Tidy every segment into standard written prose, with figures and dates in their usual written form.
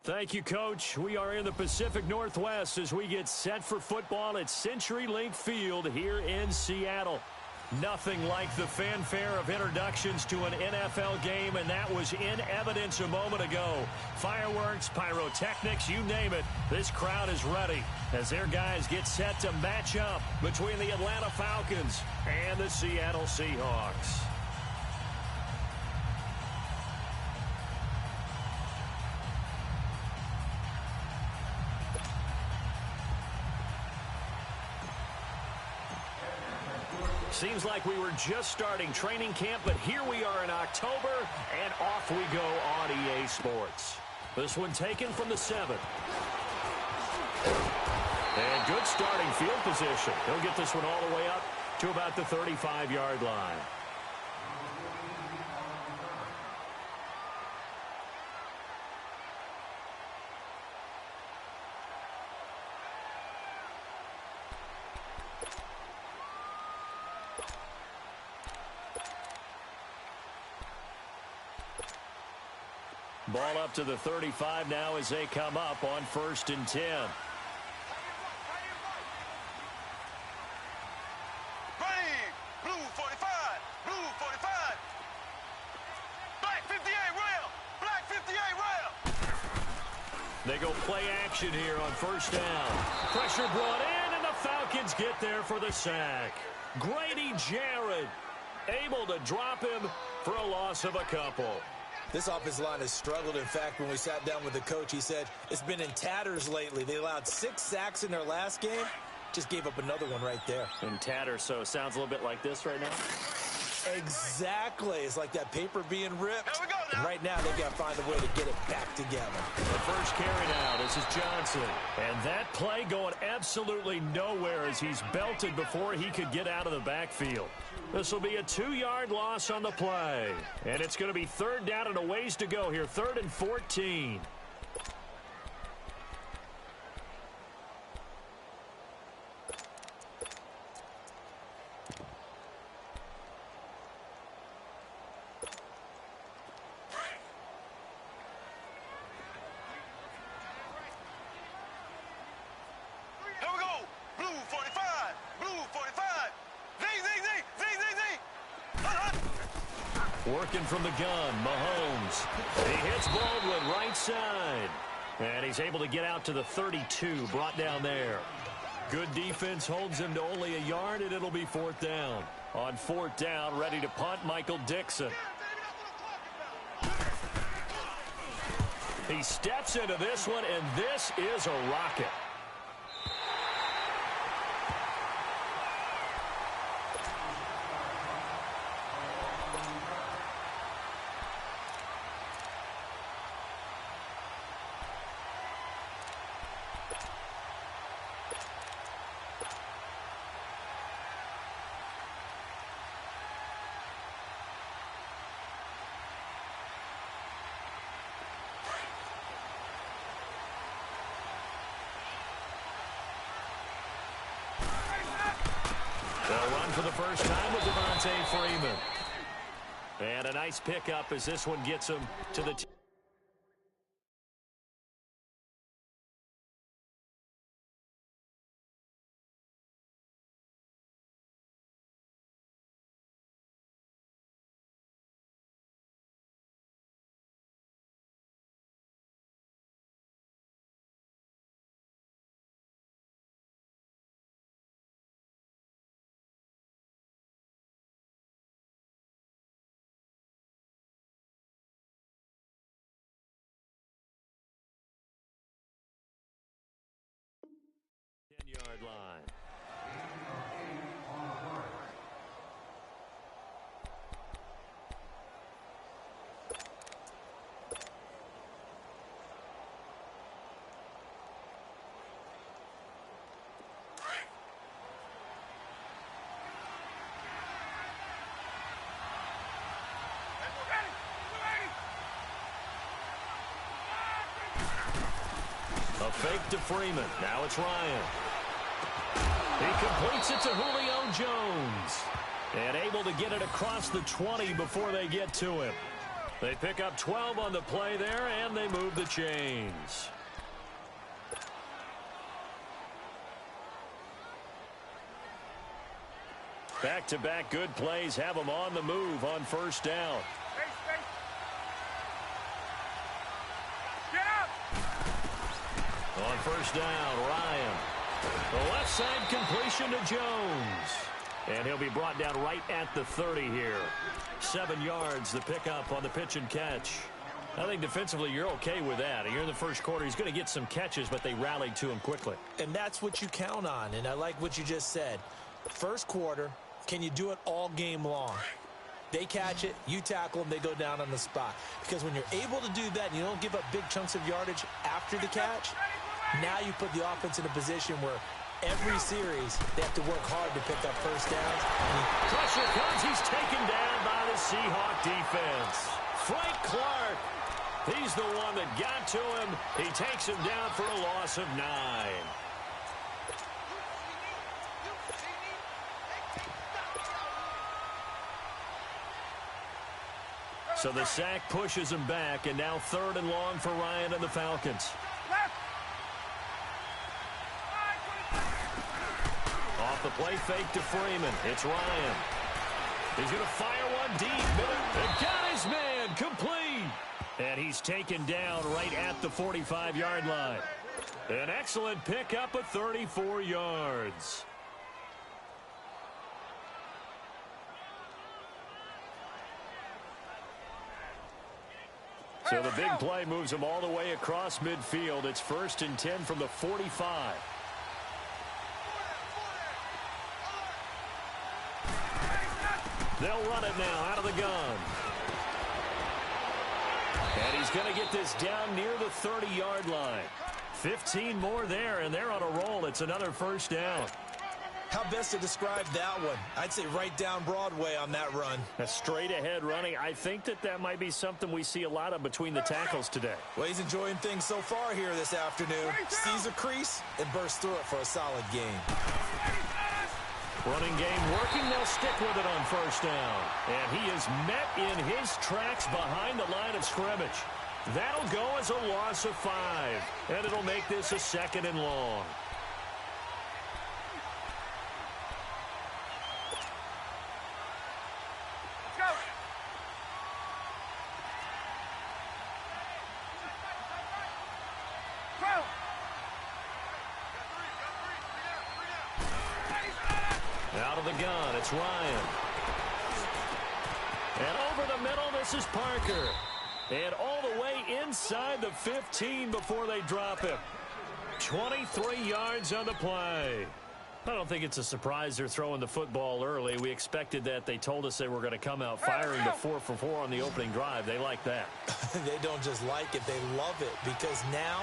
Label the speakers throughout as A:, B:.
A: Thank you, Coach. We are in the Pacific Northwest as we get set for football at CenturyLink Field here in Seattle. Nothing like the fanfare of introductions to an NFL game, and that was in evidence a moment ago. Fireworks, pyrotechnics, you name it. This crowd is ready as their guys get set to match up between the Atlanta Falcons and the Seattle Seahawks. Seems like we were just starting training camp, but here we are in October, and off we go on EA Sports. This one taken from the 7. And good starting field position. He'll get this one all the way up to about the 35-yard line. Ball up to the 35 now as they come up on 1st and 10.
B: Blue 45, blue 45. Black 58 rail, black 58 rail.
A: They go play action here on 1st down. Pressure brought in, and the Falcons get there for the sack. Grady Jarrett able to drop him for a loss of a couple.
C: This offensive line has struggled. In fact, when we sat down with the coach, he said it's been in tatters lately. They allowed 6 sacks in their last game. Just gave up another one right there.
A: In tatters, so it sounds a little bit like this right now.
C: Exactly. It's like that paper being ripped.
B: Here we go now.
C: And right now, they've got to find a way to get it back together.
A: The first carry now. This is Johnson. And that play going absolutely nowhere as he's belted before he could get out of the backfield. This will be a 2-yard loss on the play. And it's going to be 3rd down and a ways to go here. 3rd and 14.
B: Here we go. Blue 45, blue 45.
A: Working from the gun, Mahomes. He hits Baldwin right side. And he's able to get out to the 32, brought down there. Good defense holds him to only a yard, and it'll be 4th down. On 4th down, ready to punt, Michael Dixon. He steps into this one, and this is a rocket. They'll run for the first time with Devontae Freeman. And a nice pickup as this one gets him to the yard line. A fake to Freeman. Now it's Ryan. He completes it to Julio Jones. And able to get it across the 20 before they get to him. They pick up 12 on the play there, and they move the chains. Back-to-back good plays have them on the move on first down. On first down, Ryan. The left side completion to Jones. And he'll be brought down right at the 30 here. 7 yards, the pickup on the pitch and catch. I think defensively you're okay with that. Here in the first quarter, he's going to get some catches, but they rallied to him quickly.
C: And that's what you count on, and I like what you just said. First quarter, can you do it all game long? They catch it, you tackle them, they go down on the spot. Because when you're able to do that and you don't give up big chunks of yardage after the catch, now you put the offense in a position where every series they have to work hard to pick up first downs.
A: Pressure comes. He's taken down by the Seahawk defense. Frank Clark, he's the one that got to him. He takes him down for a loss of 9. So the sack pushes him back, and now 3rd and long for Ryan and the Falcons. Off the play fake to Freeman. It's Ryan. He's going to fire one deep. Miller got his man complete. And he's taken down right at the 45-yard line. An excellent pickup of 34 yards. So the big play moves him all the way across midfield. It's 1st and 10 from the 45. They'll run it now out of the gun. And he's going to get this down near the 30-yard line. 15 more there, and they're on a roll. It's another first down.
C: How best to describe that one? I'd say right down Broadway on that run.
A: A straight-ahead running. I think that might be something we see a lot of between the tackles today.
C: Well, he's enjoying things so far here this afternoon. Sees a crease and bursts through it for a solid game.
A: Running game working. They'll stick with it on first down. And he is met in his tracks behind the line of scrimmage. That'll go as a loss of 5. And it'll make this a 2nd and long. Out of the gun, it's Ryan. And over the middle, this is Parker. And all the way inside the 15 before they drop him. 23 yards on the play. I don't think it's a surprise they're throwing the football early. We expected that. They told us they were going to come out firing the 4 for 4 on the opening drive. They like that.
C: They don't just like it, they love it. Because now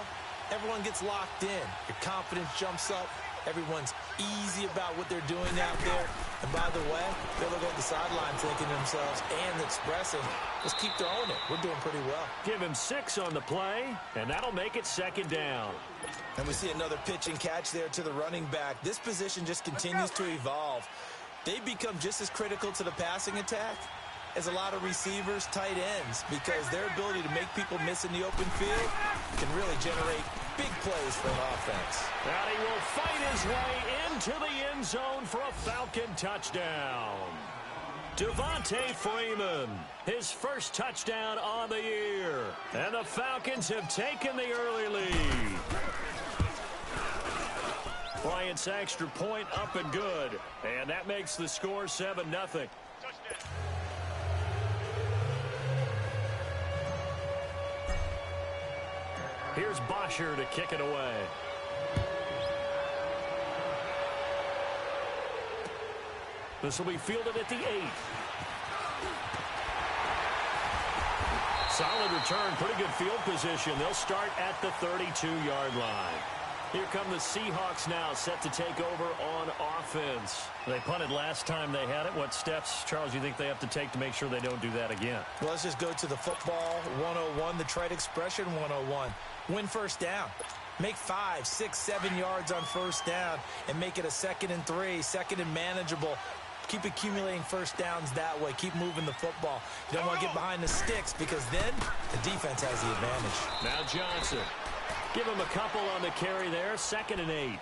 C: everyone gets locked in. Your confidence jumps up. Everyone's easy about what they're doing out there. And by the way, they'll look at the sideline thinking to themselves and expressing, let's keep throwing it. We're doing pretty well.
A: Give him 6 on the play, and that'll make it 2nd down.
C: And we see another pitch and catch there to the running back. This position just continues to evolve. They become just as critical to the passing attack as a lot of receivers, tight ends, because their ability to make people miss in the open field can really generate big plays for an offense.
A: And he will fight his way into the end zone for a Falcon touchdown. Devontae Freeman, his first touchdown on the year. And the Falcons have taken the early lead. Bryant's extra point up and good. And that makes the score 7-0. Here's Bosher to kick it away. This will be fielded at the 8. Solid return, pretty good field position. They'll start at the 32-yard line. Here come the Seahawks now, set to take over on offense. They punted last time they had it. What steps, Charles, you think they have to take to make sure they don't do that again?
C: Well, let's just go to the football 101, the trite expression 101. Win first down. Make 5, 6, 7 yards on first down and make it a 2nd and 3, 2nd and manageable. Keep accumulating first downs that way. Keep moving the football. You don't want to get behind the sticks because then the defense has the advantage.
A: Now Johnson. Give him a couple on the carry there. 2nd and 8.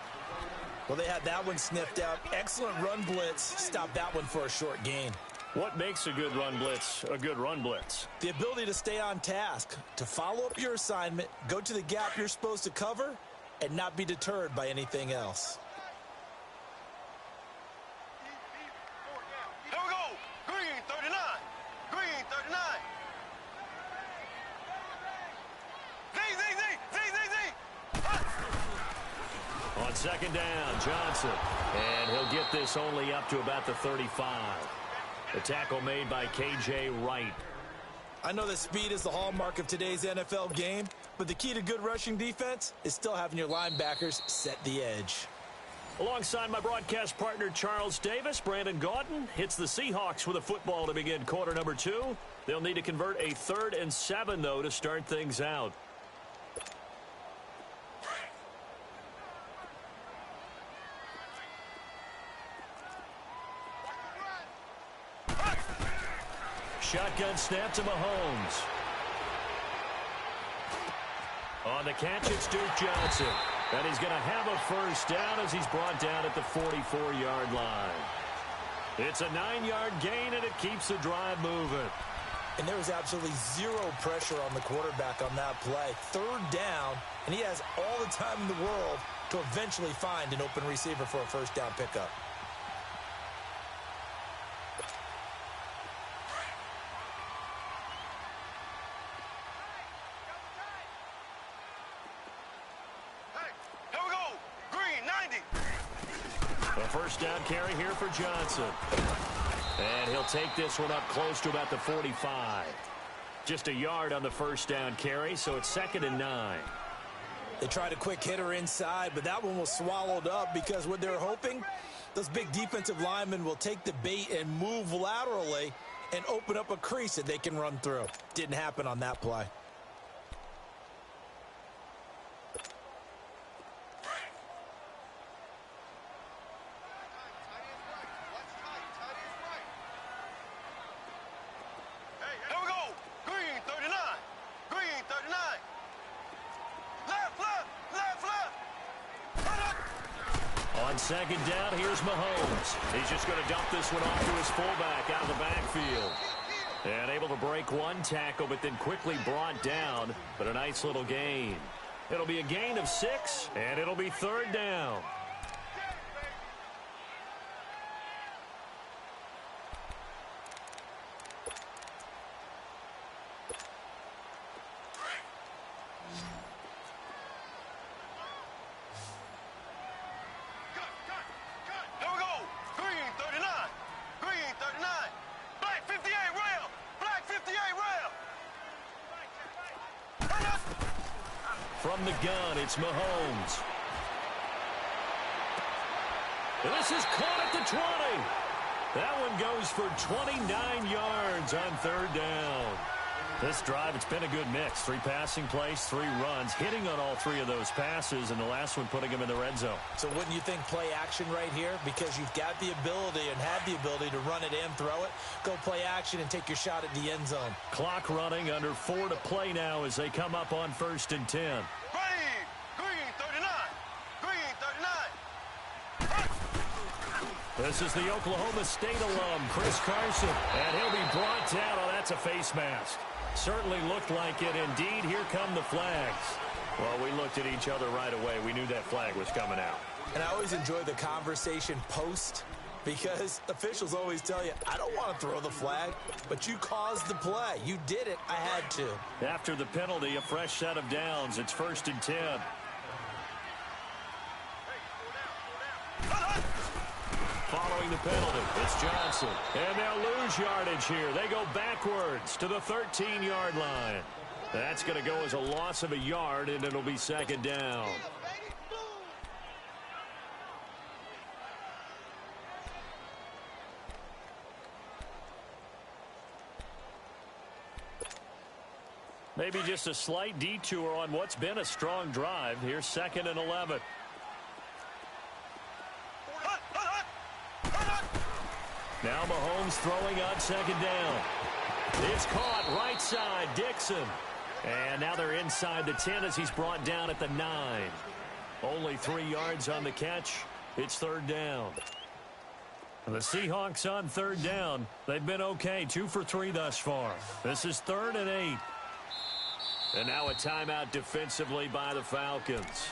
C: Well, they had that one sniffed out. Excellent run blitz. Stop that one for a short gain.
A: What makes a good run blitz a good run blitz?
C: The ability to stay on task, to follow up your assignment, go to the gap you're supposed to cover, and not be deterred by anything else.
B: Here we go. Green 39. Green 39.
A: On 2nd down, Johnson. And he'll get this only up to about the 35. The tackle made by K.J. Wright.
C: I know that speed is the hallmark of today's NFL game, but the key to good rushing defense is still having your linebackers set the edge.
A: Alongside my broadcast partner, Charles Davis, Brandon Gaudin hits the Seahawks with a football to begin quarter number 2. They'll need to convert a 3rd and 7, though, to start things out. Shotgun snap to Mahomes. On the catch, it's Duke Johnson. And he's going to have a first down as he's brought down at the 44-yard line. It's a 9-yard gain, and it keeps the drive moving.
C: And there was absolutely zero pressure on the quarterback on that play. 3rd down, and he has all the time in the world to eventually find an open receiver for a first down pickup.
A: First down carry here for Johnson. And he'll take this one up close to about the 45. Just a yard on the first down carry, so it's 2nd and 9.
C: They tried a quick hitter inside, but that one was swallowed up because what they're hoping, those big defensive linemen will take the bait and move laterally and open up a crease that they can run through. Didn't happen on that play.
A: On 2nd down, here's Mahomes. He's just going to dump this one off to his fullback out of the backfield. And able to break one tackle, but then quickly brought down. But a nice little gain. It'll be a gain of 6, and it'll be 3rd down. From the gun, it's Mahomes. And this is caught at the 20. That one goes for 29 yards on 3rd down. This drive, it's been a good mix. 3 passing plays, 3 runs, hitting on all 3 of those passes, and the last one putting him in the red zone. So wouldn't you think play action right here? Because you've got the ability and have the ability to run it and throw it. Go play action and take your shot at the end zone. Clock running, under 4 to play now as they come up on 1st and 10.
B: Green 39. Green 39.
A: This is the Oklahoma State alum, Chris Carson, and he'll be brought down. Oh, that's a face mask. Certainly looked like it. Indeed, here come the flags. Well, we looked at each other right away. We knew that flag was coming out. And I always enjoy the conversation post because officials always tell you, I don't want to throw the flag, but you caused the play. You did it. I had to. After the penalty, a fresh set of downs. It's 1st and 10. Following the penalty, it's Johnson. And they'll lose yardage here. They go backwards to the 13-yard line. That's going to go as a loss of a yard, and it'll be 2nd down. Maybe just a slight detour on what's been a strong drive. Here's 2nd and 11. Mahomes throwing on second down. It's caught right side, Dixon. And now they're inside the 10 as he's brought down at the 9. Only 3 yards on the catch. It's third down. The Seahawks on third down. They've been okay, 2 for 3 thus far. This is 3rd and 8. And now a timeout defensively by the Falcons.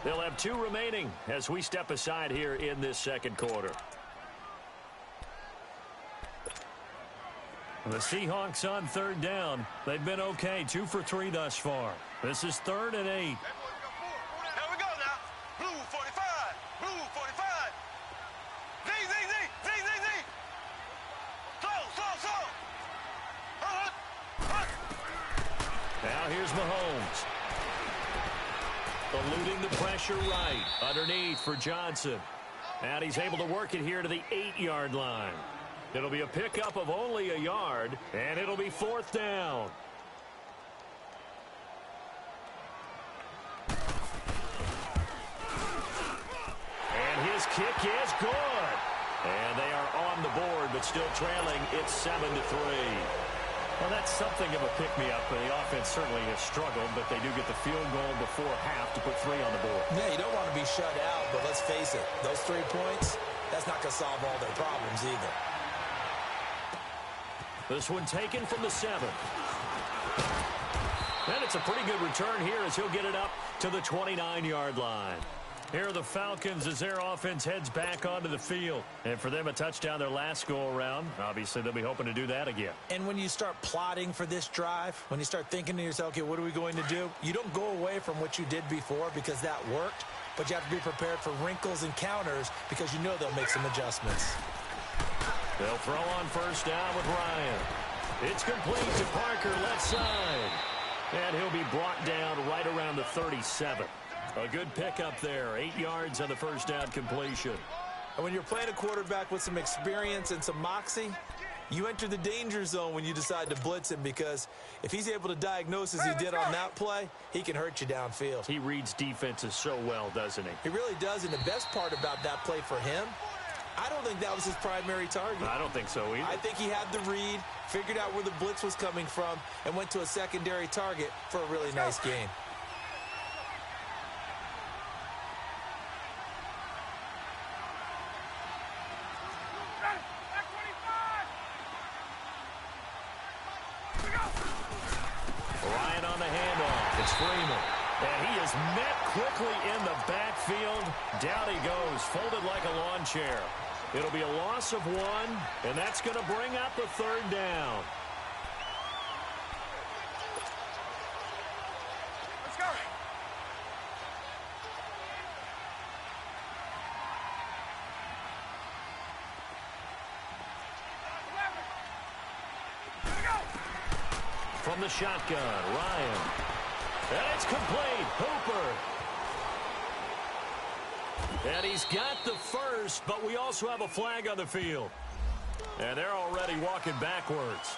A: They'll have 2 remaining as we step aside here in this second quarter. The Seahawks on third down. They've been okay, 2 for 3 thus far. This is 3rd and 8.
B: Here we go now. Blue 45. Blue 45. Z. Slow.
A: Now here's Mahomes. Eluding the pressure right. Underneath for Johnson. And he's able to work it here to the 8-yard line. It'll be a pickup of only a yard, and it'll be 4th down. And his kick is good. And they are on the board, but still trailing. It's 7-3. Well, that's something of a pick-me-up. The offense certainly has struggled, but they do get the field goal before half to put 3 on the board.
C: Yeah, you don't want to be shut out, but let's face it, those 3 points, that's not going to solve all their problems either.
A: This one taken from the 7. And it's a pretty good return here as he'll get it up to the 29-yard line. Here are the Falcons as their offense heads back onto the field. And for them, a touchdown their last go-around. Obviously, they'll be hoping to do that again.
C: And when you start plotting for this drive, when you start thinking to yourself, okay, what are we going to do? You don't go away from what you did before because that worked, but you have to be prepared for wrinkles and counters because you know they'll make some adjustments.
A: They'll throw on first down with Ryan. It's complete to Parker, left side. And he'll be brought down right around the 37. A good pickup there. 8 yards on the first down completion.
C: And when you're playing a quarterback with some experience and some moxie, you enter the danger zone when you decide to blitz him because if he's able to diagnose as he did on that play, he can hurt you downfield.
A: He reads defenses so well, doesn't he?
C: He really does, and the best part about that play for him, I don't think that was his primary target.
A: I don't think so either.
C: I think he had the read, figured out where the blitz was coming from, and went to a secondary target for a really nice gain.
A: Ryan on the handoff. It's Freeman. And he is met quickly in the backfield. Down he goes, folded like a lawn chair. It'll be a loss of 1, and that's going to bring up a third down.
B: Let's go.
A: From the shotgun, Ryan. And it's complete. Hooper. And he's got the first, but we also have a flag on the field. And they're already walking backwards.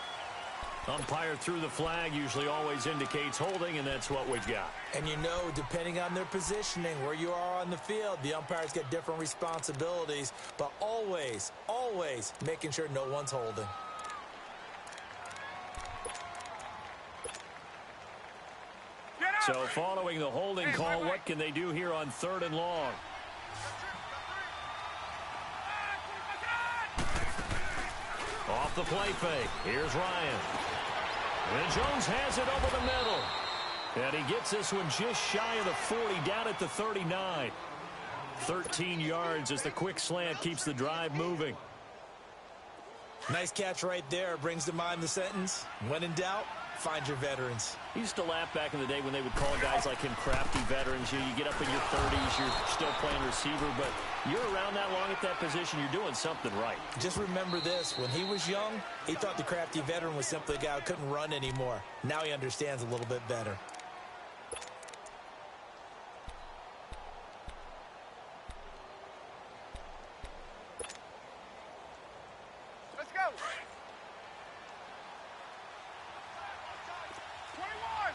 A: Umpire threw the flag, usually always indicates holding, and that's what we've got.
C: And you know, depending on their positioning, where you are on the field, the umpires get different responsibilities, but always, always making sure no one's holding.
A: So following the holding call, what can they do here on 3rd and long? Off the play fake. Here's Ryan. And Jones has it over the middle. And he gets this one just shy of the 40, down at the 39. 13 yards as the quick slant keeps the drive moving.
C: Nice catch right there. Brings to mind the sentence, when in doubt, find your veterans.
A: I used to laugh back in the day when they would call guys like him crafty veterans. You get up in your 30s, you're still playing receiver, but you're around that long at that position, you're doing something right.
C: Just remember this. When he was young, he thought the crafty veteran was simply a guy who couldn't run anymore. Now he understands a little bit better.
B: Let's go. 21.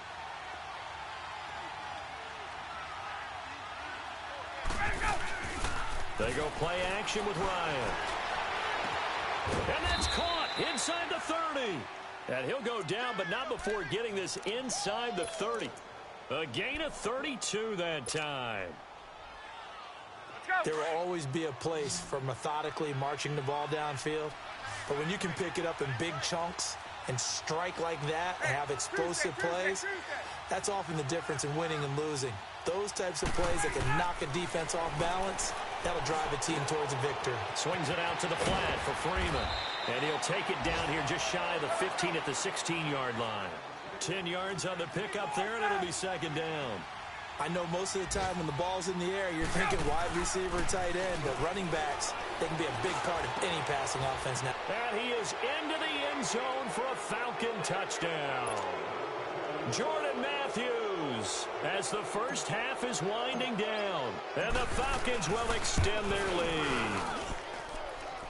A: They go play action with Ryan. And that's caught. Inside the 30. And he'll go down, but not before getting this inside the 30. A gain of 32 that time.
C: There will always be a place for methodically marching the ball downfield. But when you can pick it up in big chunks and strike like that and have explosive plays, that's often the difference in winning and losing. Those types of plays that can knock a defense off balance, that'll drive a team towards a victory.
A: Swings it out to the flat for Freeman. And he'll take it down here just shy of the 15 at the 16-yard line. 10 yards on the pickup there, and it'll be second down.
C: I know most of the time when the ball's in the air, you're thinking wide receiver, tight end, but running backs, they can be a big part of any passing offense now.
A: And he is into the end zone for a Falcon touchdown. Jordan Matthews, as the first half is winding down, and the Falcons will extend their lead.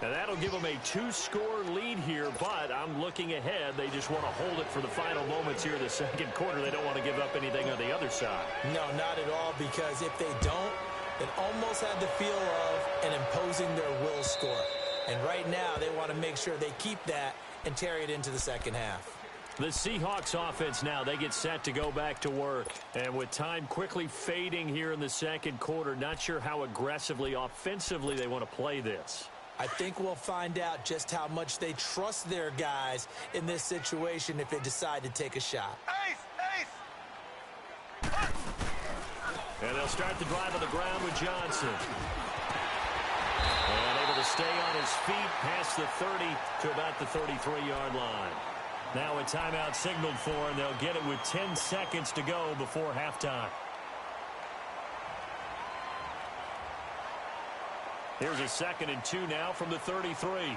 A: And that'll give them a 2-score lead here, but I'm looking ahead. They just want to hold it for the final moments here in the second quarter. They don't want to give up anything on the other side.
C: No, not at all, because if they don't, it almost had the feel of an imposing their will score. And right now, they want to make sure they keep that and carry it into the second half.
A: The Seahawks offense now, they get set to go back to work. And with time quickly fading here in the second quarter, not sure how aggressively, offensively they want to play this.
C: I think we'll find out just how much they trust their guys in this situation if they decide to take a shot.
A: And they'll start the drive on the ground with Johnson. And able to stay on his feet past the 30 to about the 33-yard line. Now a timeout signaled for, and they'll get it with 10 seconds to go before halftime. Here's a 2nd and 2 now from the 33.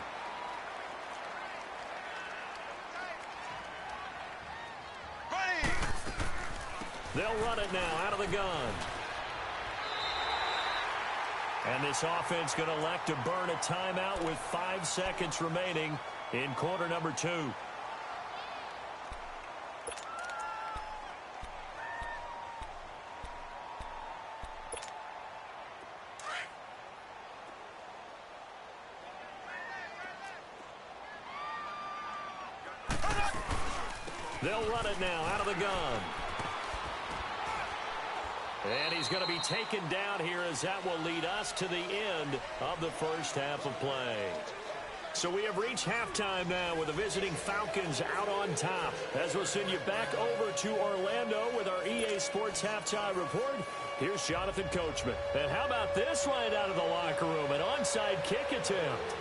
A: They'll run it now out of the gun. And this offense going to elect to burn a timeout with 5 seconds remaining in quarter number 2. They'll run it now out of the gun. And he's going to be taken down here, as that will lead us to the end of the first half of play. So we have reached halftime now with the visiting Falcons out on top. As we'll send you back over to Orlando with our EA Sports Halftime Report, here's Jonathan Coachman. And how about this right out of the locker room? An onside kick attempt.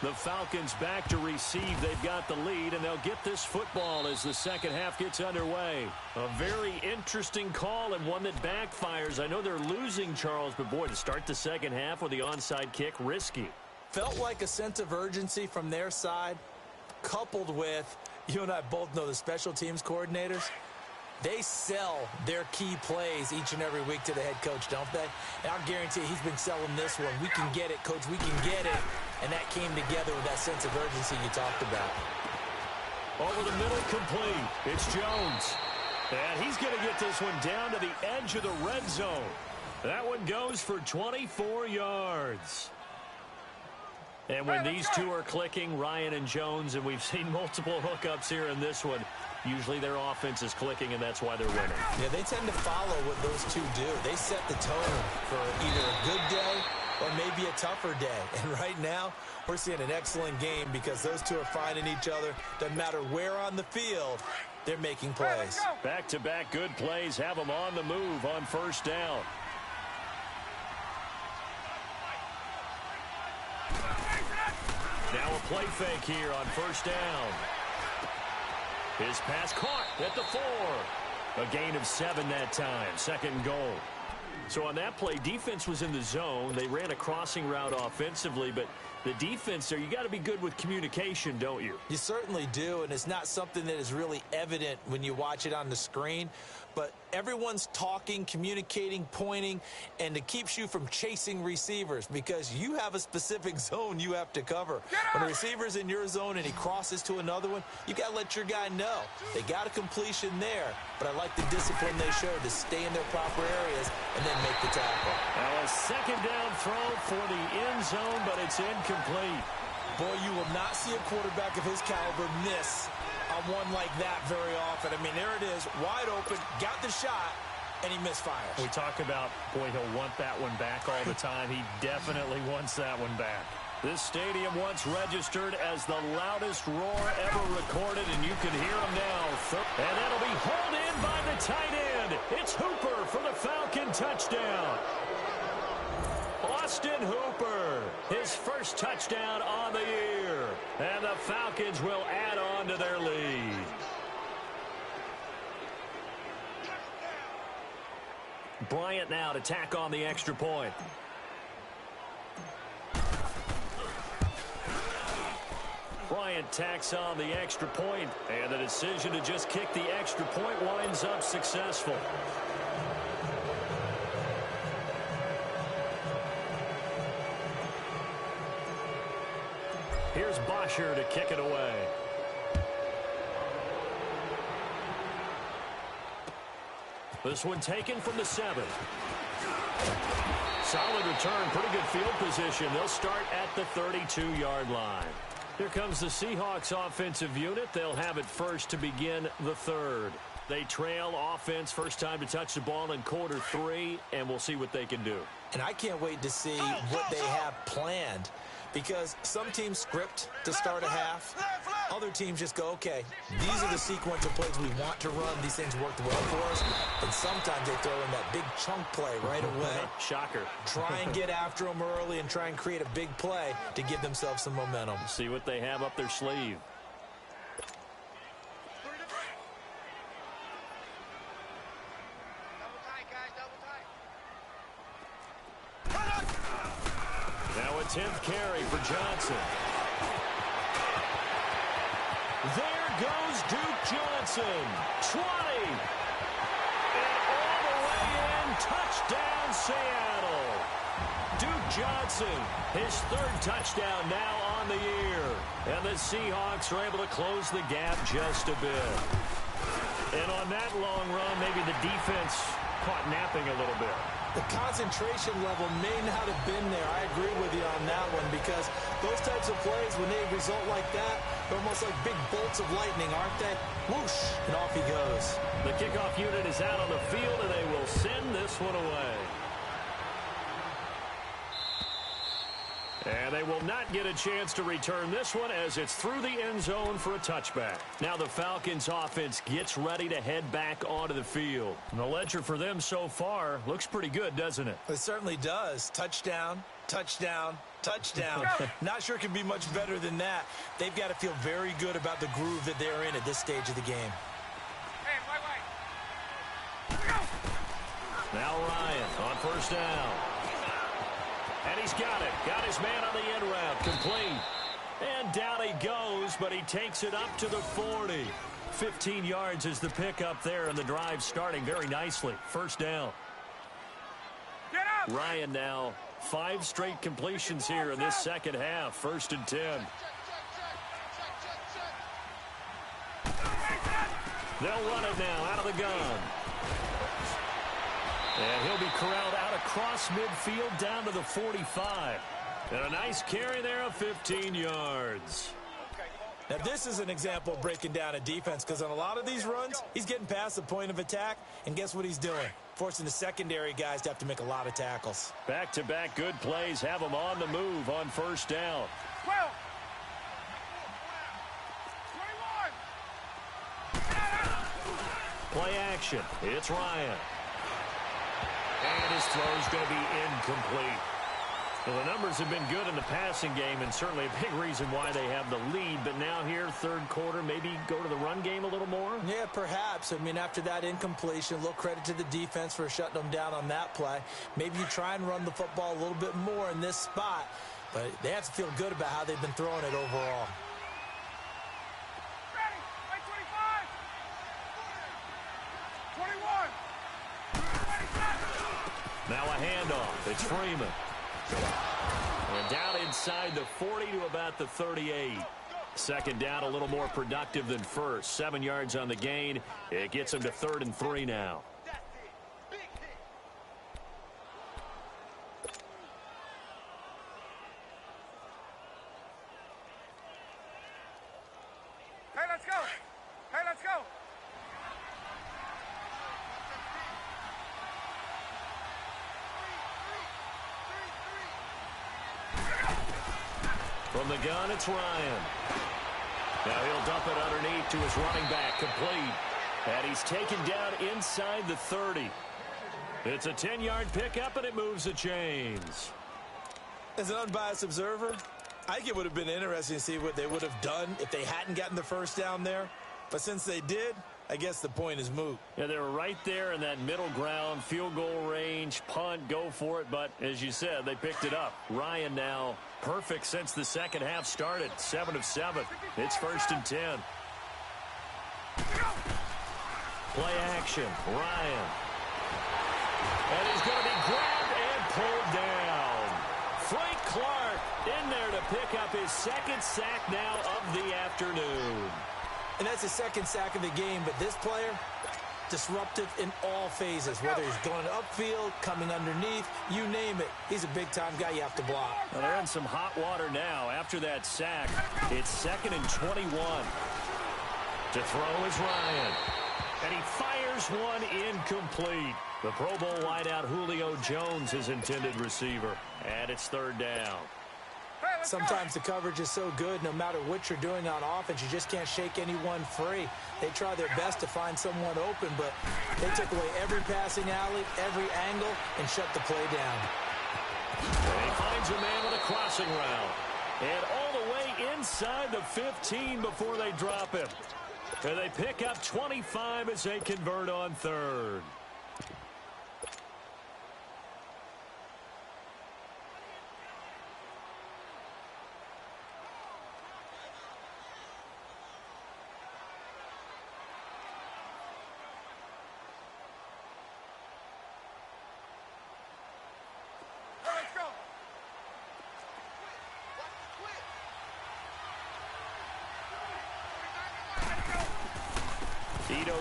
A: The Falcons back to receive. They've got the lead, and they'll get this football as the second half gets underway. A very interesting call and one that backfires. I know they're losing, Charles, but boy, to start the second half with the onside kick, risky.
C: Felt like a sense of urgency from their side, coupled with, you and I both know the special teams coordinators. They sell their key plays each and every week to the head coach, don't they? And I'll guarantee he's been selling this one. We can get it, coach. We can get it. And that came together with that sense of urgency you talked about.
A: Over the middle, complete. It's Jones. And he's going to get this one down to the edge of the red zone. That one goes for 24 yards. And when these two are clicking, Ryan and Jones, and we've seen multiple hookups here in this one, usually their offense is clicking, and that's why they're winning.
C: Yeah, they tend to follow what those two do. They set the tone for either a good day or maybe a tougher day. And right now, we're seeing an excellent game because those two are finding each other. Doesn't matter where on the field, they're making plays.
A: Back-to-back good plays have them on the move on first down. Now a play fake here on first down. His pass caught at the 4. A gain of 7 that time. Second and goal. So on that play, defense was in the zone. They ran a crossing route offensively, but The defense there, you got to be good with communication, don't you?
C: You certainly do, and it's not something that is really evident when you watch it on the screen. But everyone's talking, communicating, pointing, and it keeps you from chasing receivers because you have a specific zone you have to cover. When a receiver's in your zone and he crosses to another one, you got to let your guy know. They got a completion there, but I like the discipline they showed to stay in their proper areas and then make the tackle.
A: Now a second down throw for the end zone, but it's incomplete.
C: Boy, you will not see a quarterback of his caliber miss on one like that very often. I mean, there it is, wide open, got the shot, and he misfires.
A: We talk about, boy, he'll want that one back all the time. He definitely wants that one back. This stadium once registered as the loudest roar ever recorded, and you can hear him now. And that'll be hauled in by the tight end. It's Hooper for the Falcon touchdown. Austin Hooper, his first touchdown on the year. And the Falcons will add on to their lead. Bryant now to tack on the extra point. Bryant tacks on the extra point, and the decision to just kick the extra point winds up successful. Here's Bosher to kick it away. This one taken from the 7. Solid return, pretty good field position. They'll start at the 32-yard line. Here comes the Seahawks offensive unit. They'll have it first to begin the third. They trail offense, first time to touch the ball in quarter 3, and we'll see what they can do.
C: And I can't wait to see what they have planned, because some teams script to start a half. Other teams just go, okay, these are the sequence of plays we want to run. These things worked well for us. And sometimes they throw in that big chunk play right away.
A: Shocker.
C: Try and get after them early and try and create a big play to give themselves some momentum.
A: See what they have up their sleeve. Now a 10th carry for Johnson. There goes Duke Johnson. 20. And all the way in. Touchdown, Seattle. Duke Johnson, his 3rd touchdown now on the year. And the Seahawks are able to close the gap just a bit. And on that long run, maybe the defense caught napping a little bit.
C: The concentration level may not have been there. I agree with you on that one, because those types of plays, when they result like that, they're almost like big bolts of lightning, aren't they? Whoosh, and off he goes.
A: The kickoff unit is out on the field, and they will send this one away. And they will not get a chance to return this one as it's through the end zone for a touchback. Now the Falcons offense gets ready to head back onto the field. And the ledger for them so far looks pretty good, doesn't it?
C: It certainly does. Touchdown, touchdown, touchdown. Not sure it can be much better than that. They've got to feel very good about the groove that they're in at this stage of the game.
A: Now Ryan on first down. And he's got it. Got his man on the end route. Complete. And down he goes, but he takes it up to the 40. 15 yards is the pickup there, and the drive starting very nicely. First down.
B: Get up!
A: Ryan now 5 straight completions here in this second half. 1st and 10. They'll run it now out of the gun. And he'll be corralled out across midfield down to the 45. And a nice carry there of 15 yards.
C: Now, this is an example of breaking down a defense, because on a lot of these runs, he's getting past the point of attack, and guess what he's doing? Forcing the secondary guys to have to make a lot of tackles.
A: Back-to-back good plays have them on the move on first down.
B: 12. 21.
A: Play action. It's Ryan. And his throw's going to be incomplete. Well, the numbers have been good in the passing game, and certainly a big reason why they have the lead. But now here, 3rd quarter, maybe go to the run game a little more?
C: Yeah, perhaps. I mean, after that incompletion, a little credit to the defense for shutting them down on that play. Maybe you try and run the football a little bit more in this spot. but they have to feel good about how they've been throwing it overall.
B: Ready. Play 25. 21.
A: Now a handoff. It's Freeman. And down inside the 40 to about the 38. Second down, a little more productive than first. 7 yards on the gain. It gets him to 3rd and 3 now.
B: Hey, let's go. Hey, let's go.
A: From the gun, it's Ryan. Now he'll dump it underneath to his running back, complete. And he's taken down inside the 30. It's a 10-yard pickup, and it moves the chains.
C: As an unbiased observer, I think it would have been interesting to see what they would have done if they hadn't gotten the first down there. But since they did, I guess the point is moot.
A: Yeah, they were right there in that middle ground, field goal range, punt, go for it. But as you said, they picked it up. Ryan now perfect since the second half started. 7 of 7. It's 1st and 10. Play action. Ryan. And he's going to be grabbed and pulled down. Frank Clark in there to pick up his 2nd sack now of the afternoon.
C: And that's his 2nd sack of the game, but this player, disruptive in all phases, whether he's going upfield, coming underneath, you name it. He's a big-time guy you have to block.
A: Well, they're in some hot water now. After that sack, it's 2nd and 21. To throw is Ryan. And he fires one incomplete. The Pro Bowl wideout Julio Jones, his intended receiver. And it's 3rd down.
C: Sometimes the coverage is so good, no matter what you're doing on offense, you just can't shake anyone free. They try their best to find someone open, but they took away every passing alley, every angle, and shut the play down.
A: And he finds a man with a crossing route. And all the way inside the 15 before they drop him. And they pick up 25 as they convert on 3rd.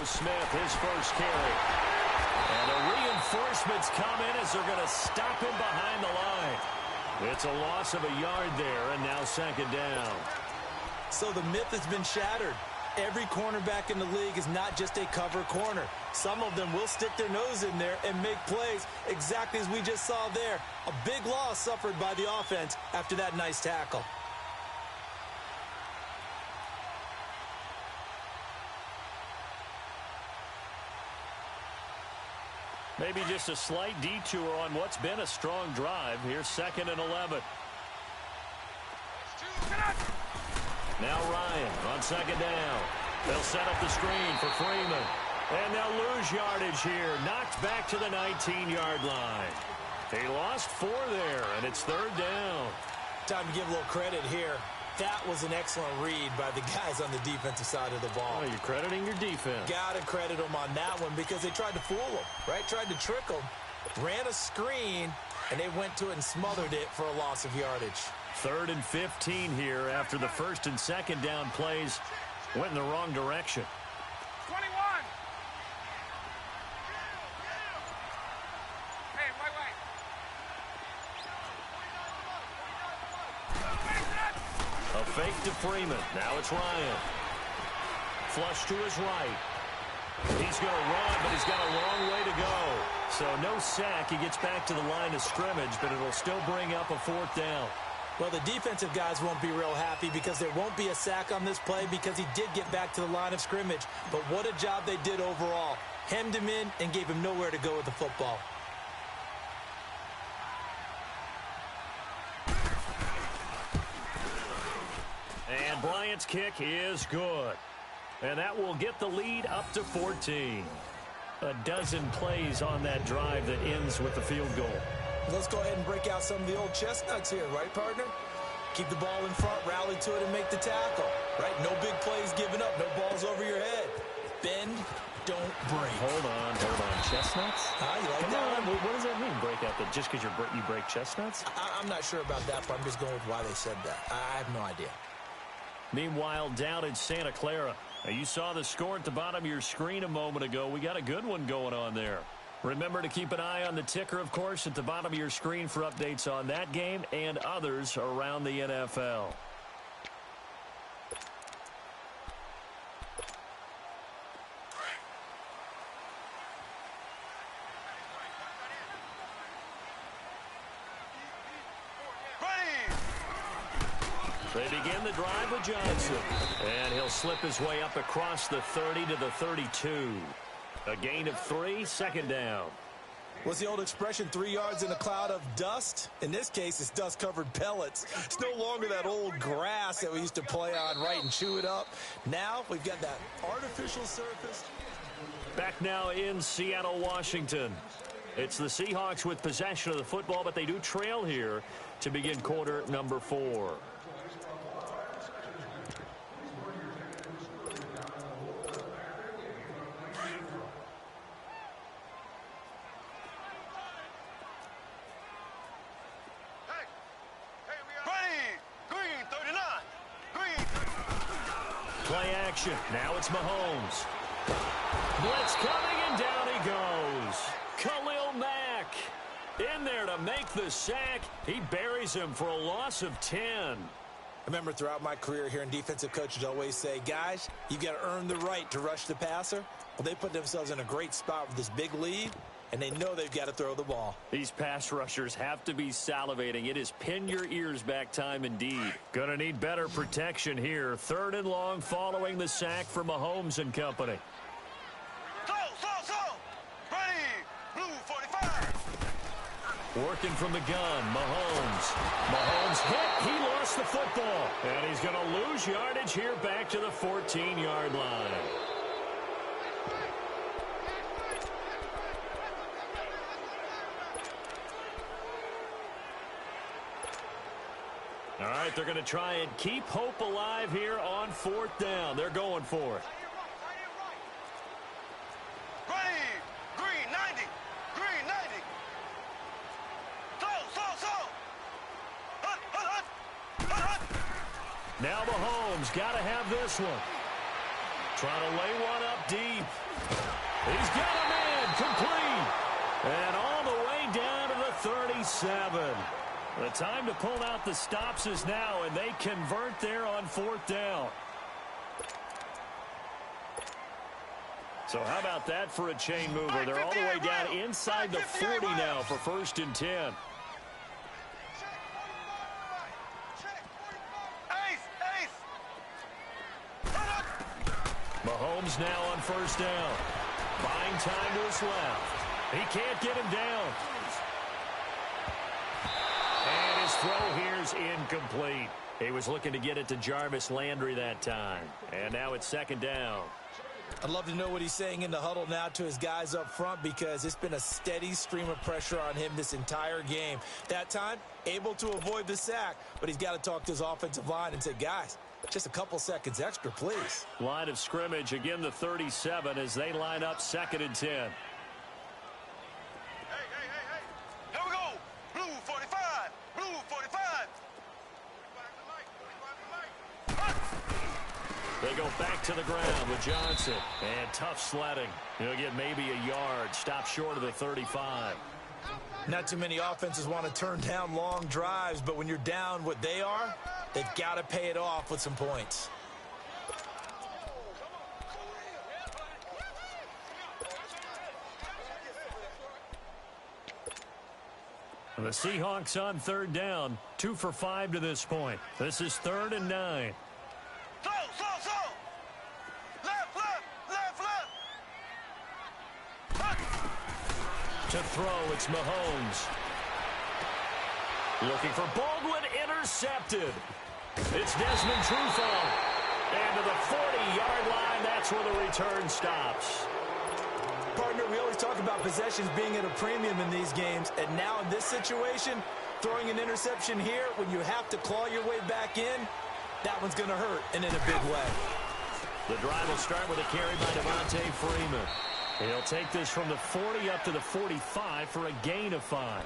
A: Smith, his first carry. And the reinforcements come in as they're going to stop him behind the line. It's a loss of a yard there, and now 2nd down.
C: So the myth has been shattered. Every cornerback in the league is not just a cover corner. Some of them will stick their nose in there and make plays exactly as we just saw there. A big loss suffered by the offense after that nice tackle.
A: Maybe just a slight detour on what's been a strong drive. Here's 2nd and 11. Now Ryan on 2nd down. They'll set up the screen for Freeman. And they'll lose yardage here. Knocked back to the 19-yard line. He lost 4 there, and it's 3rd down.
C: Time to give a little credit here. That was an excellent read by the guys on the defensive side of the ball.
A: Oh, you're crediting your defense.
C: Got to credit them on that one because they tried to fool them, right? Tried to trick them, ran a screen, and they went to it and smothered it for a loss of yardage.
A: 3rd and 15 here after the 1st and 2nd down plays went in the wrong direction.
B: 21. Hey, wait.
A: A fake to Freeman. Now it's Ryan. Flush to his right. He's going to run, but he's got a long way to go. So no sack. He gets back to the line of scrimmage, but it'll still bring up a 4th down.
C: Well, the defensive guys won't be real happy because there won't be a sack on this play because he did get back to the line of scrimmage. But what a job they did overall. Hemmed him in and gave him nowhere to go with the football.
A: And Bryant's kick is good. And that will get the lead up to 14. A dozen plays on that drive that ends with the field goal.
C: Let's go ahead and break out some of the old chestnuts here, right, partner? Keep the ball in front, rally to it, and make the tackle, right? No big plays given up, no balls over your head. Bend, don't break.
A: Hold on. Chestnuts?
C: You like
A: Come
C: that
A: on.
C: one?
A: What does that mean, break out? Just because you break chestnuts?
C: I'm not sure about that, but I'm just going with why they said that. I have no idea.
A: Meanwhile, down in Santa Clara, you saw the score at the bottom of your screen a moment ago. We got a good one going on there. Remember to keep an eye on the ticker, of course, at the bottom of your screen for updates on that game and others around the NFL. They begin the drive with Johnson. And he'll slip his way up across the 30 to the 32. A gain of 3, second down.
C: What's the old expression, 3 yards in a cloud of dust? In this case, it's dust-covered pellets. It's no longer that old grass that we used to play on, right, and chew it up. Now we've got that artificial surface.
A: Back now in Seattle, Washington. It's the Seahawks with possession of the football, but they do trail here to begin quarter number 4. Play action. Now it's Mahomes. Blitz coming, and down he goes. Khalil Mack in there to make the sack. He buries him for a loss of 10.
C: I remember throughout my career hearing defensive coaches always say, guys, you've got to earn the right to rush the passer. Well, they put themselves in a great spot with this big lead, and they know they've got to throw the ball.
A: These pass rushers have to be salivating. It is pin your ears back time indeed. Going to need better protection here. 3rd and long following the sack for Mahomes and company.
B: Blue 45.
A: Working from the gun, Mahomes. Mahomes hit. He lost the football. And he's going to lose yardage here back to the 14-yard line. All right, they're going to try and keep hope alive here on 4th down. They're going for it.
B: Green 90. Green 90.
A: Now Mahomes got to have this one. Trying to lay one up deep. He's got a man complete. And all the way down to the 37. The time to pull out the stops is now, and they convert there on 4th down. So how about that for a chain mover? They're all the way down inside the 40 now for 1st and 10. Mahomes now on 1st down. Buying time to his left. He can't get him down. And his throw here's incomplete. He was looking to get it to Jarvis Landry that time. And now it's 2nd down.
C: I'd love to know what he's saying in the huddle now to his guys up front, because it's been a steady stream of pressure on him this entire game. That time, able to avoid the sack, but he's got to talk to his offensive line and say, guys, just a couple seconds extra, please.
A: Line of scrimmage, again the 37 as they line up 2nd and 10.
B: Hey. Here we go. Blue 45. Blue 45.
A: They go back to the ground with Johnson. And tough sledding. He'll get maybe a yard. Stop short of the 35.
C: Not too many offenses want to turn down long drives, but when you're down what they are, they've got to pay it off with some points.
A: The Seahawks on 3rd down. 2 for 5 to this point. This is 3rd and 9.
B: Slow. Left.
A: To throw, it's Mahomes. Looking for Baldwin, intercepted. It's Desmond Trufant. And to the 40-yard line, that's where the return stops.
C: partner, we always talk about possessions being at a premium in these games, and now in this situation, throwing an interception here when you have to claw your way back in, that one's going to hurt, and in a big way.
A: The drive will start with a carry by Devontae Freeman. He'll take this from the 40 up to the 45 for a gain of 5.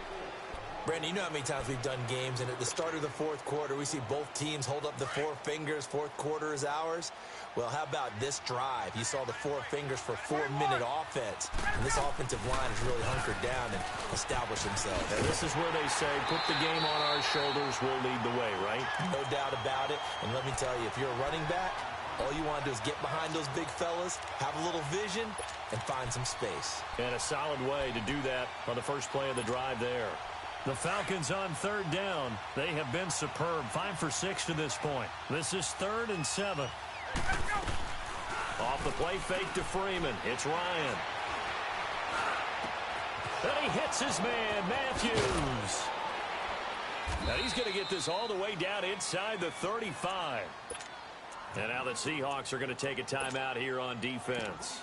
C: Brandon, you know how many times we've done games, and at the start of the fourth quarter, we see both teams hold up the four fingers, fourth quarter is ours. Well, how about this drive? You saw the four fingers for 4-minute offense, and this offensive line has really hunkered down and established themselves.
A: And this is where they say, put the game on our shoulders, we'll lead the way, right?
C: No doubt about it, and let me tell you, if you're a running back, all you want to do is get behind those big fellas, have a little vision, and find some space.
A: And a solid way to do that on the first play of the drive there. The Falcons on third down. They have been superb. 5 for 6 to this point. This is 3rd and 7. Off the play fake to Freeman. It's Ryan. And he hits his man, Matthews. Now he's going to get this all the way down inside the 35. And now the Seahawks are going to take a timeout here on defense.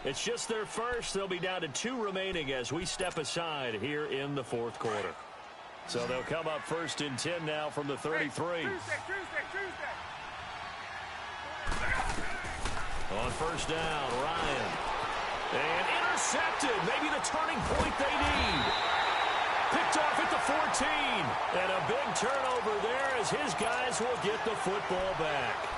A: It's just their first. They'll be down to 2 remaining as we step aside here in the fourth quarter. So they'll come up 1st and 10 now from the 33. On first down, Ryan. And intercepted. Maybe the turning point they need. Picked off at the 14. And a big turnover there as his guys will get the football back.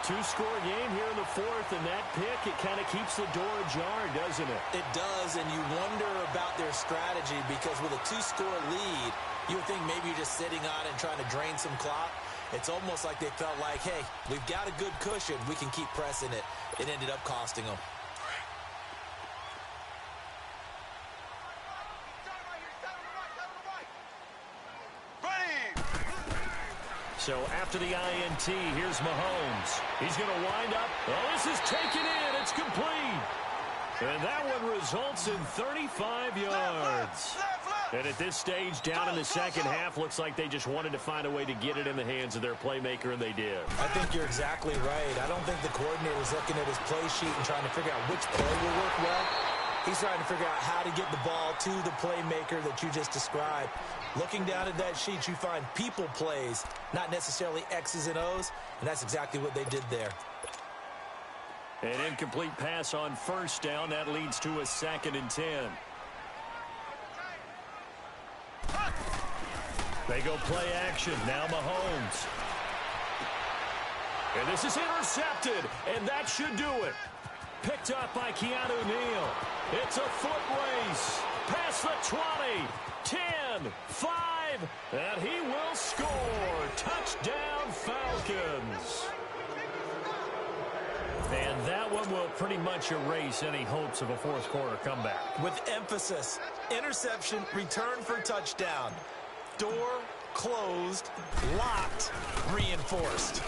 A: 2-score game here in the fourth, and that pick, it kind of keeps the door ajar, doesn't it?
C: It does, and you wonder about their strategy because with a 2-score lead, you would think maybe you're just sitting on it and trying to drain some clock. It's almost like they felt like, hey, we've got a good cushion. We can keep pressing it. It ended up costing them.
A: So after the INT, here's Mahomes. He's going to wind up. Oh, this is taken in. It's complete. And that one results in 35 yards. And at this stage, down in the second half, looks like they just wanted to find a way to get it in the hands of their playmaker, and they did.
C: I think you're exactly right. I don't think the coordinator's looking at his play sheet and trying to figure out which play will work well. He's trying to figure out how to get the ball to the playmaker that you just described. Looking down at that sheet, you find people plays, not necessarily X's and O's, and that's exactly what they did there.
A: An incomplete pass on first down. That leads to a 2nd and 10. They go play action. Now Mahomes. And this is intercepted, and that should do it. Picked up by Keanu Neal. It's a foot race. Past the 20, 10, 5, and he will score. Touchdown, Falcons. And that one will pretty much erase any hopes of a fourth quarter comeback.
C: With emphasis, interception, return for touchdown. Door closed, locked, reinforced.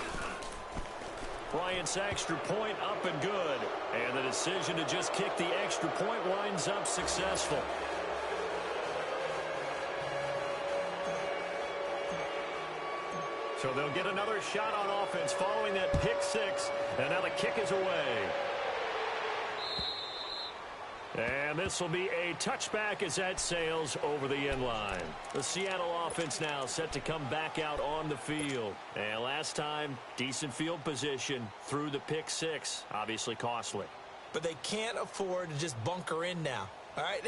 A: Bryant's extra point up and good. And the decision to just kick the extra point winds up successful. So they'll get another shot on offense following that pick 6. And now the kick is away. And this will be a touchback as that sails over the end line. The Seattle offense now set to come back out on the field. And last time, decent field position through the pick 6. Obviously costly.
C: But they can't afford to just bunker in now. All right,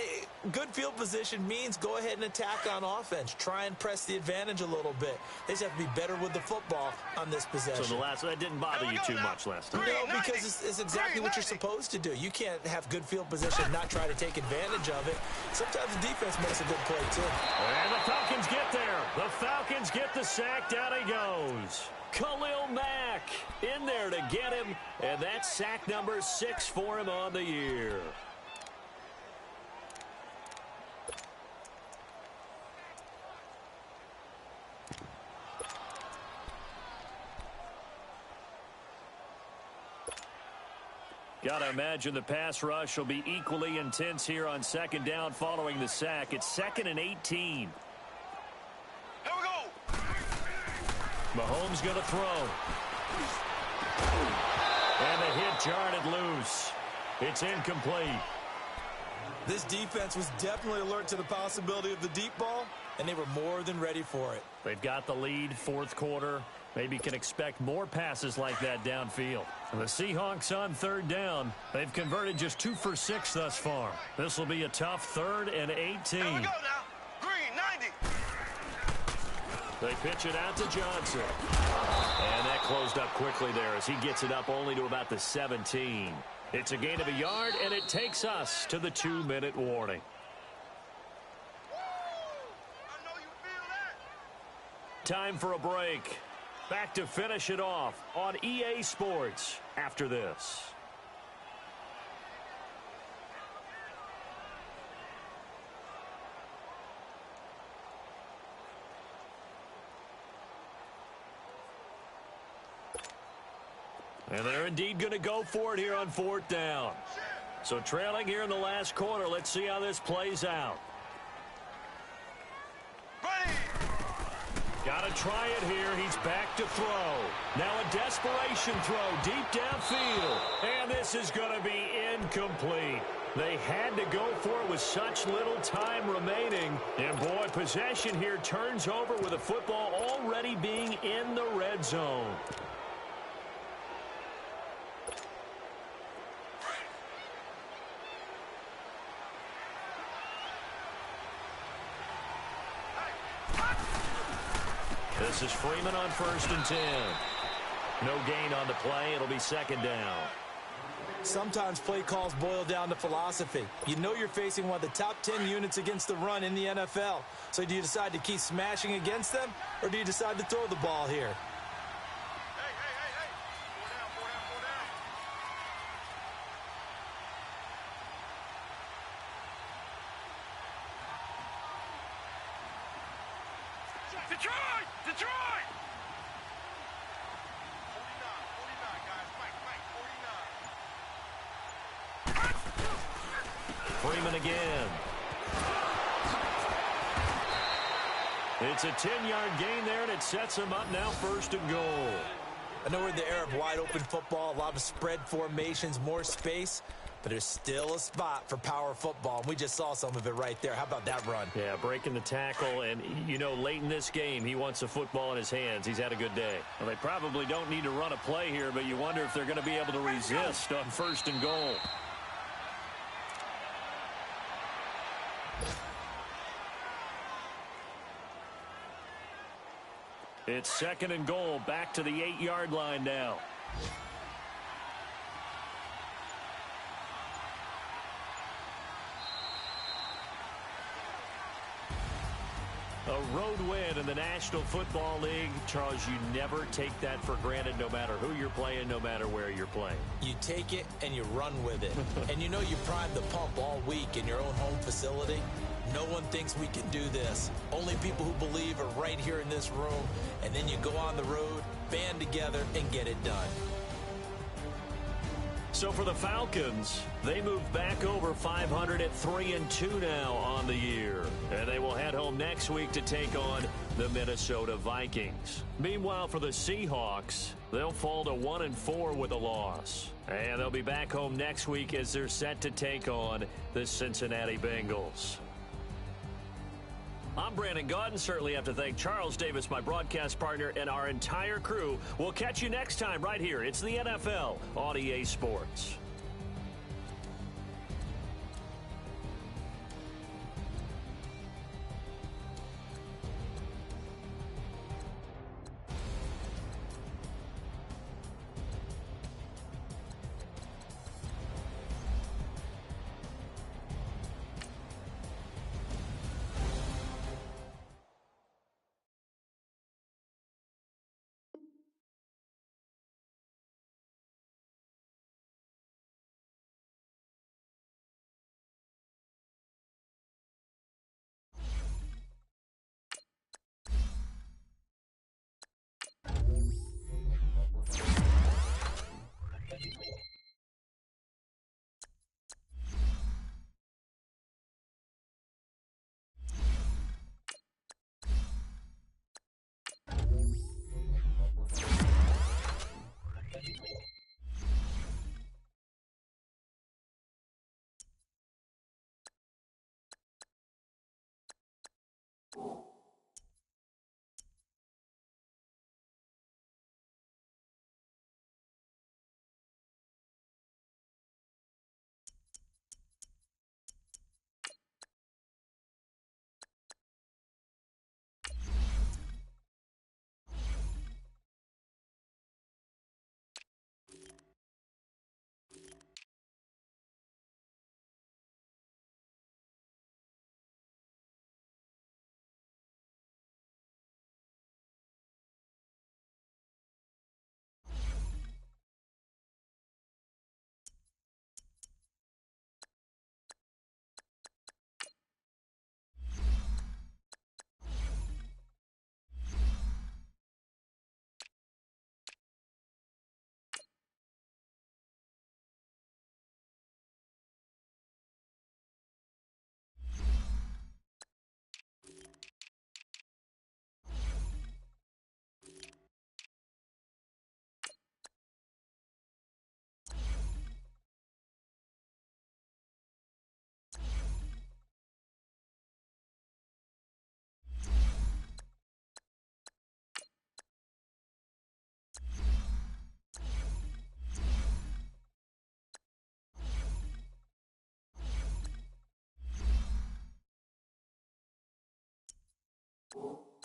C: good field position means go ahead and attack on offense. Try and press the advantage a little bit. They just have to be better with the football on this possession.
A: So that didn't bother you too much last time?
C: No, because it's exactly what you're supposed to do. You can't have good field position and not try to take advantage of it. Sometimes the defense makes a good play, too.
A: And the Falcons get there. The Falcons get the sack. Down he goes. Khalil Mack in there to get him. And that's sack number 6 for him on the year. Got to imagine the pass rush will be equally intense here on second down following the sack. It's 2nd and 18.
B: Here we go.
A: Mahomes going to throw. And the hit jarred it loose. It's incomplete.
C: This defense was definitely alert to the possibility of the deep ball, and they were more than ready for it.
A: They've got the lead, fourth quarter. Maybe can expect more passes like that downfield. And the Seahawks on third down. They've converted just 2 for 6 thus far. This will be a tough 3rd and 18.
B: Here we go now. Green, 90.
A: They pitch it out to Johnson. And that closed up quickly there as he gets it up only to about the 17. It's a gain of a yard, and it takes us to the 2-minute warning.
B: I know you feel that.
A: Time for a break. Back to finish it off on EA Sports after this. And they're indeed going to go for it here on 4th down. So trailing here in the last quarter, let's see how this plays out. Got to try it here. He's back to throw. Now a desperation throw deep downfield. And this is going to be incomplete. They had to go for it with such little time remaining. And, boy, possession here turns over with the football already being in the red zone. This is Freeman on 1st and 10. No gain on the play. It'll be 2nd down.
C: Sometimes play calls boil down to philosophy. You know you're facing one of the top 10 units against the run in the NFL. So do you decide to keep smashing against them, or do you decide to throw the ball here?
B: Hey. 4 down. Detroit! 49, guys. Mike, 49.
A: Freeman again. It's a 10-yard gain there, and it sets him up now 1st and goal.
C: I know we're in the era of wide-open football, a lot of spread formations, more space, but there's still a spot for power football, and we just saw some of it right there. How about that run?
A: Yeah, breaking the tackle, and, you know, late in this game, he wants the football in his hands. He's had a good day. Well, they probably don't need to run a play here, but you wonder if they're going to be able to resist on 1st and goal. It's 2nd and goal, back to the 8-yard line now. A road win in the National Football League. Charles, you never take that for granted no matter who you're playing, no matter where you're playing.
C: You take it and you run with it. And you know you primed the pump all week in your own home facility. No one thinks we can do this. Only people who believe are right here in this room. And then you go on the road, band together, and get it done.
A: So for the Falcons, they move back over 500 at 3-2 now on the year. And they will head home next week to take on the Minnesota Vikings. Meanwhile, for the Seahawks, they'll fall to 1-4 with a loss. And they'll be back home next week as they're set to take on the Cincinnati Bengals. I'm Brandon Gaudin. Certainly have to thank Charles Davis, my broadcast partner, and our entire crew. We'll catch you next time right here. It's the NFL on EA Sports.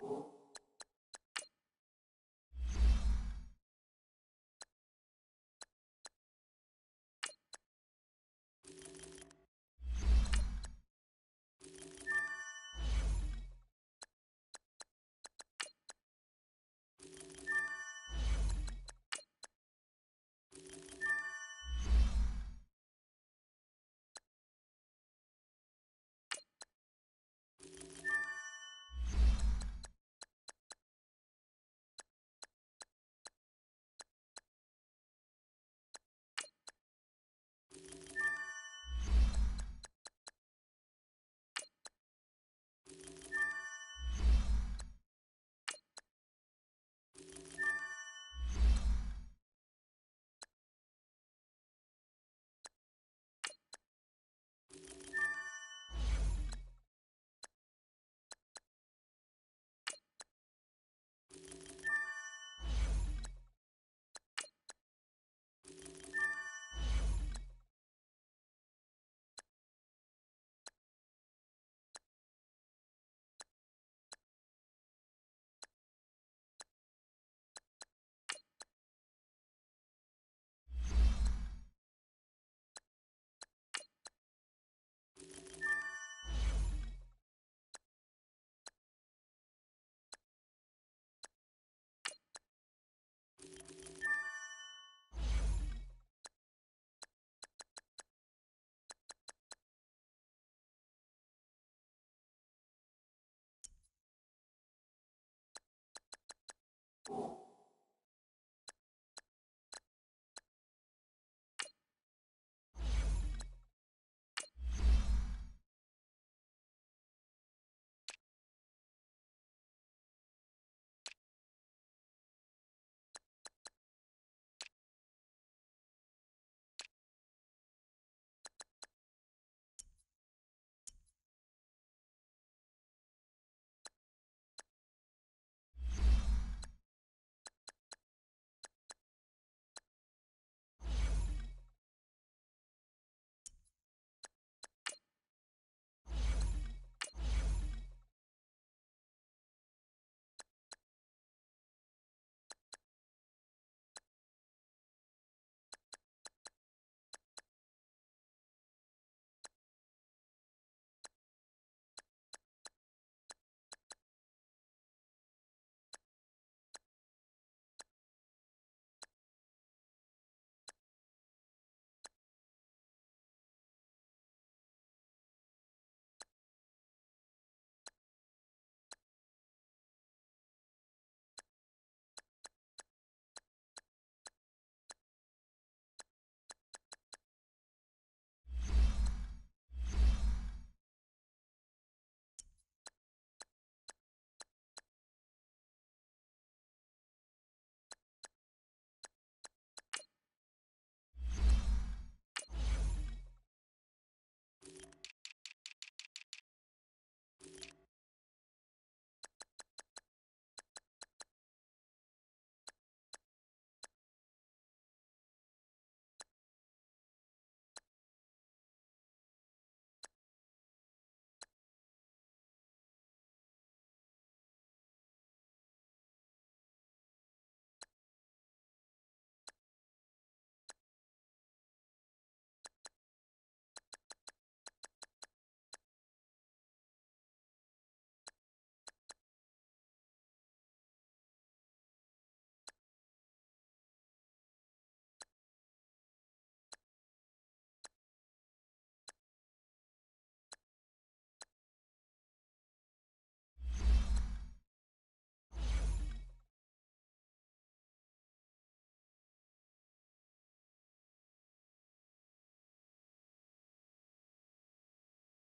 D: Bye.